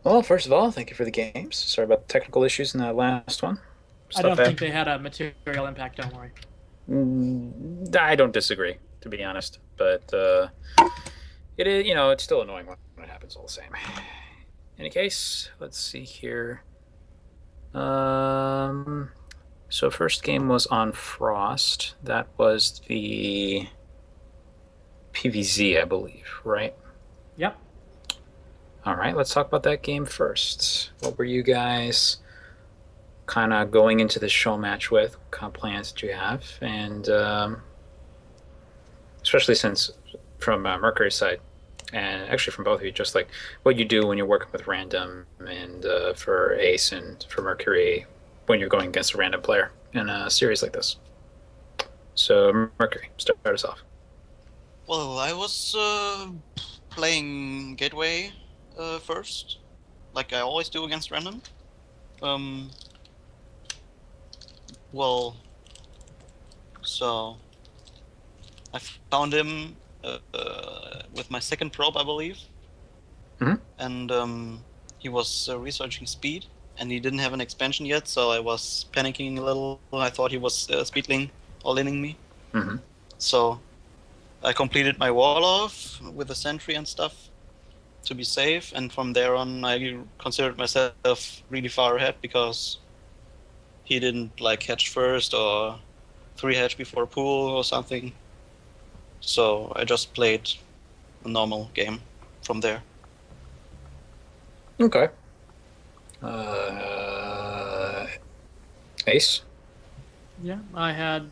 Well, first of all, thank you for the games. Sorry about the technical issues in that last one. I Stuff don't think happened. they had a material impact, don't worry. I don't disagree, to be honest, but it is, it's still annoying when it happens all the same. In any case, let's see here. Um, so first game was on Frost. That was the PVZ, I believe, right? Yep. All right, let's talk about that game first. What were you guys kind of going into the show match with? What kind of plans did you have? And especially since from Mercury's side, and actually from both of you, just like what you do when you're working with random and for Ace and for Mercury when you're going against a random player in a series like this. So Mercury, start us off. Well, I was playing Gateway first, like I always do against random. Um, well, so I found him with my second probe, I believe, Hmm. and he was researching speed, and he didn't have an expansion yet, so I was panicking a little. I thought he was speedling all-inning me, Hmm. so I completed my wall off with the sentry and stuff to be safe, and from there on I considered myself really far ahead because he didn't like hatch first or three hatch before pool or something. So I just played a normal game from there. Okay. Uh, Ace. Yeah, I had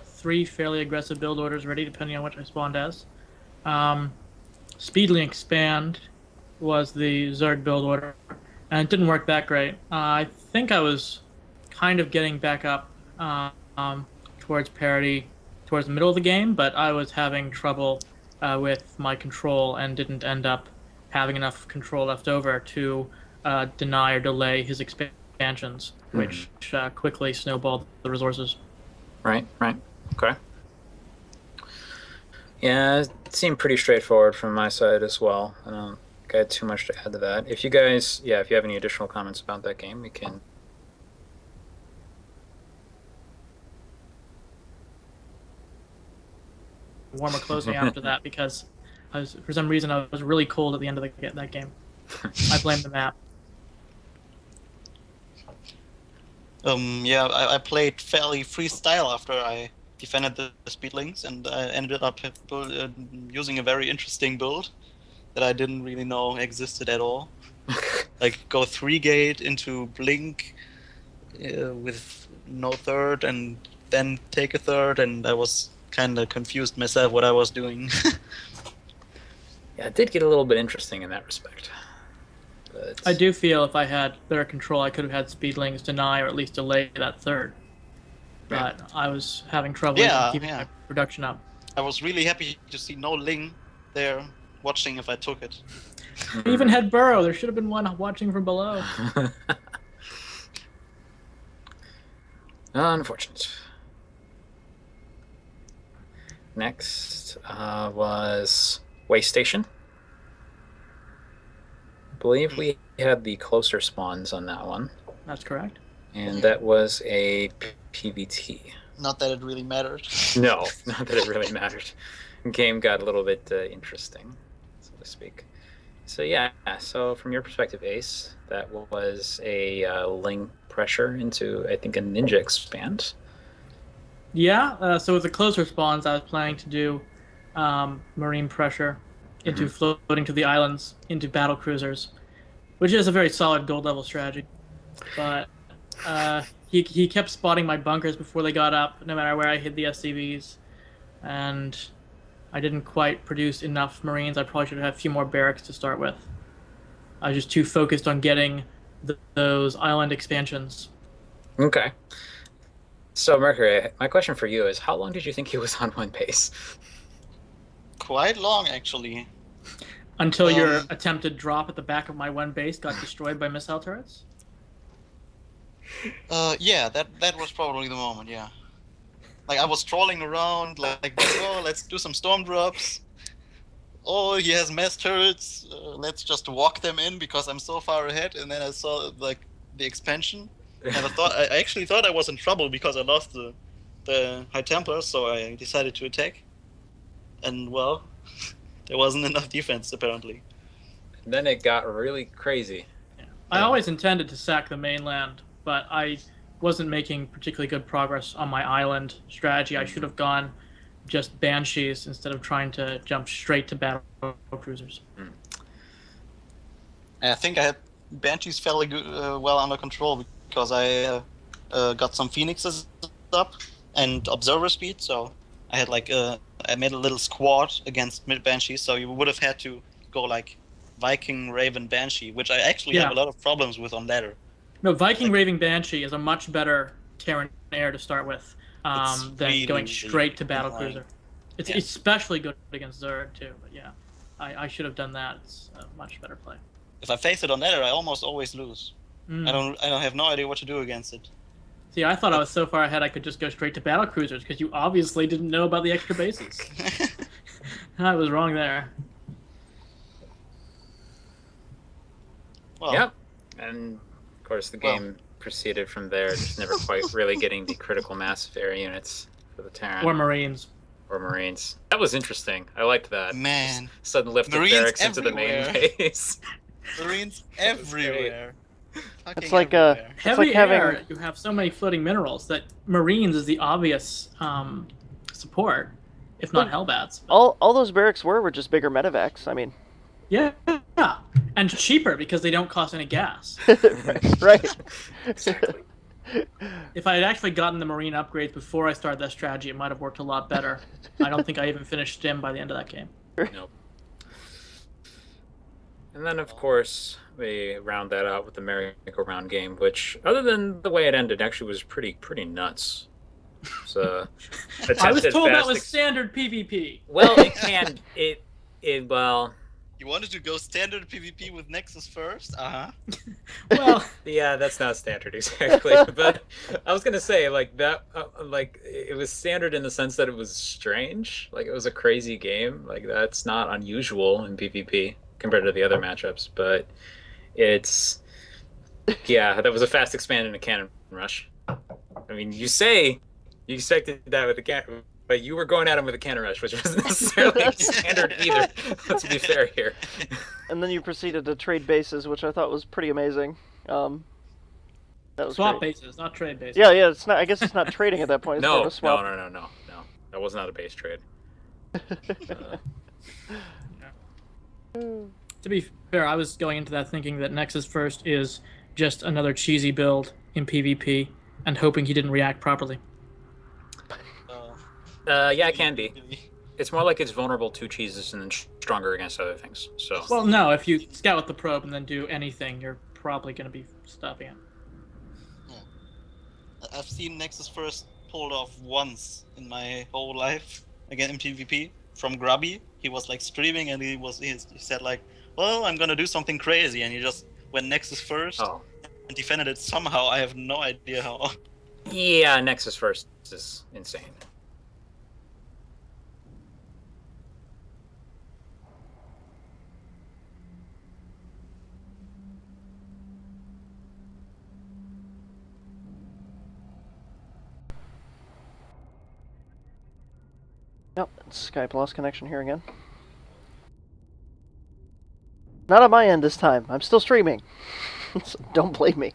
three fairly aggressive build orders ready, depending on which I spawned as. Um, Speedling Expand was the Zerg build order, and it didn't work that great. I think I was kind of getting back up towards parity towards the middle of the game, but I was having trouble with my control and didn't end up having enough control left over to deny or delay his expansions, Hmm. which quickly snowballed the resources. Right, right. Okay. Yeah, it seemed pretty straightforward from my side as well. I don't got too much to add to that. If you guys, yeah, if you have any additional comments about that game, we can. Warmer closing after that because for some reason I was really cold at the end of that game. I blame the map. Yeah, I played fairly freestyle after I defended the speedlings, and I ended up using a very interesting build that I didn't really know existed at all. Like go 3 gate into blink with no third, and then take a third, and I was kind of confused myself what I was doing. Yeah, it did get a little bit interesting in that respect. I But do feel if I had better control, I could have had speedlings deny or at least delay that third. yeah. But I was having trouble even Yeah, keeping yeah. my production up. I was really happy to see no Ling there watching if I took it. I even Hmm. had Burrow. There should have been one watching from below. Unfortunate. Next was Waste Station. I believe we had the closer spawns on that one, That's correct. and that was a PVT. Not that it really mattered. No, not that it really mattered. Game got a little bit interesting, so to speak. So yeah, so from your perspective, Ace, that was a Ling pressure into I think a ninja expand. Yeah, so with the closer spawns, I was planning to do marine pressure into Hmm. floating to the islands into battle cruisers, which is a very solid gold level strategy. But he kept spotting my bunkers before they got up, no matter where I hid the SCVs, and I didn't quite produce enough marines. I probably should have had a few more barracks to start with. I was just too focused on getting those island expansions. Okay. So Mercury, my question for you is, how long did you think he was on one pace? Quite long, actually. Until your Um, attempted drop at the back of my one base got destroyed by missile turrets? yeah, that was probably the moment. Yeah, like I was strolling around, like oh, let's do some storm drops. oh, he has mass turrets. Let's just walk them in because I'm so far ahead. And then I saw like the expansion, and I actually thought I was in trouble because I lost the High Templar, so I decided to attack. And well, there wasn't enough defense apparently. And then it got really crazy. Yeah. I always intended to sack the mainland, but I wasn't making particularly good progress on my island strategy. I should have gone just banshees instead of trying to jump straight to battle cruisers. And I think I had banshees fairly good, well under control because I got some phoenixes up and observer speed, so I had like I made a little squad against mid banshees, so you would have had to go like Viking, Raven, Banshee, which I actually have a lot of problems with on ladder. No, Viking, Raven, Banshee is a much better Terran air to start with than really, going straight to battle annoying. cruiser. It's especially good against Zerg too, but yeah, I should have done that. It's a much better play. If I face it on ladder, I almost always lose. I don't have no idea what to do against it. See, I thought I was so far ahead I could just go straight to battle cruisers because you obviously didn't know about the extra bases. I was wrong there. Well, Yep. And of course the game proceeded from there, just never quite really getting the critical mass of air units for the Terran. Or Marines. Or Marines. That was interesting. I liked that. Man. Just sudden lift of Marines barracks into the everywhere. main base. Marines everywhere. It's like everywhere. Heavy having- air, you have so many floating minerals that Marines is the obvious support, if not Hellbats. all those barracks were just bigger medevacs. I mean, Yeah, and cheaper because they don't cost any gas. right. Exactly. If I had actually gotten the Marine upgrades before I started that strategy, it might have worked a lot better. I don't think I even finished Stim by the end of that game. Nope. And then, of course, we round that out with the merry-go-round game, which, other than the way it ended, actually was pretty nuts. So, I was told that was standard PvP. Well, it can. Well. You wanted to go standard PvP with Nexus first? Well, Yeah, that's not standard exactly. But I was gonna say like that, like it was standard in the sense that it was strange. Like it was a crazy game. Like that's not unusual in PvP compared to the other matchups. But it's that was a fast expand and a cannon rush. I mean, you say you expected that with the cannon, but you were going at him with a cannon rush, which wasn't necessarily standard either. Let's be fair here. And then you proceeded to trade bases, which I thought was pretty amazing. That was swap great. bases, not trade bases. Yeah, it's not. I guess it's not trading at that point. It's more of No, a swap. no. That was not a base trade. To be fair, I was going into that thinking that Nexus First is just another cheesy build in PvP and hoping he didn't react properly. Yeah, it can be. It's more like it's vulnerable to cheeses and then stronger against other things. So. Well, no, if you scout with the probe and then do anything, you're probably going to be stopping it. Yeah. I've seen Nexus First pulled off once in my whole life, again in PvP, from Grubby. He was like streaming and he said like, well, I'm gonna do something crazy, and he just went Nexus First and defended it somehow. I have no idea how. Yeah, Nexus First is insane. Yep, Skype lost connection here again. Not on my end this time. I'm still streaming. So don't blame me.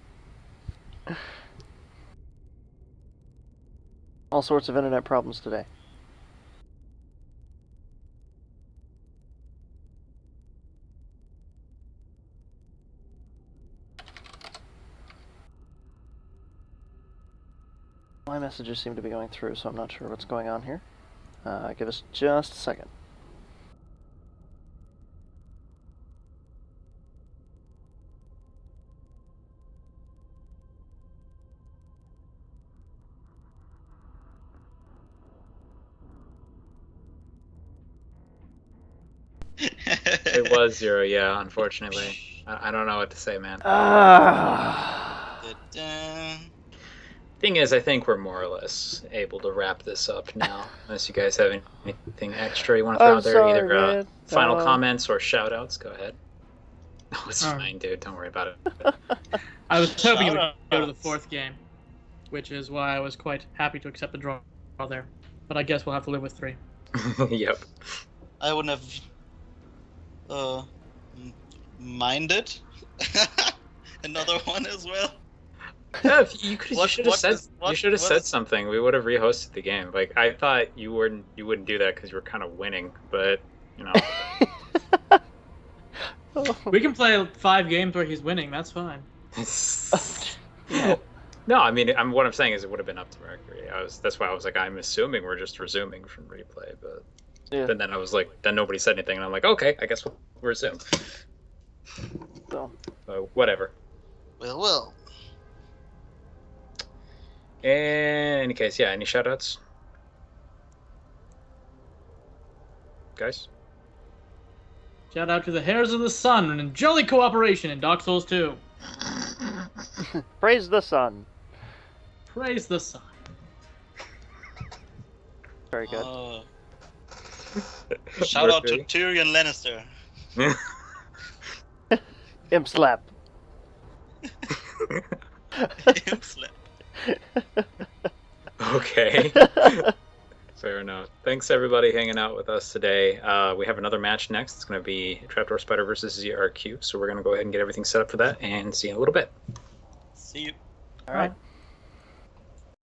All sorts of internet problems today. My messages seem to be going through, so I'm not sure what's going on here. Give us just a second. It was 0, yeah, unfortunately. I don't know what to say, man. Thing is, I think we're more or less able to wrap this up now. Unless you guys have anything extra you want to throw I'm out there, sorry, either man. final comments or shout outs, go ahead. Oh, it's Um, fine, dude. Don't worry about it. I was hoping it would go to the Shoutouts. 4th game, which is why I was quite happy to accept the draw there. But I guess we'll have to live with 3. Yep. I wouldn't have minded another one as well. Yeah, you should have What said is- what- you should have what said is- something. We would have rehosted the game. Like I thought you wouldn't do that because you were kind of winning, but you know. We can play 5 games where he's winning. That's fine. No, I mean, what I'm saying is it would have been up to Mercury. That's why I was like, I'm assuming we're just resuming from replay, but Yeah. then I was like, then nobody said anything, and I'm like, okay, I guess we'll resume. So, Whatever. Well. In any case, yeah. Any shoutouts, guys? Shout out to the Hairs of the Sun and jolly cooperation in Dark Souls 2. praise the sun. Praise the sun. Very good. Shout out to Mercury. Tyrion Lannister. Imp slap. Imp slap. Okay. Fair enough. Thanks everybody hanging out with us today. We have another match next. It's going to be Trapdoor Spider versus ZRQ. So we're going to go ahead and get everything set up for that and see you in a little bit. See you. All right.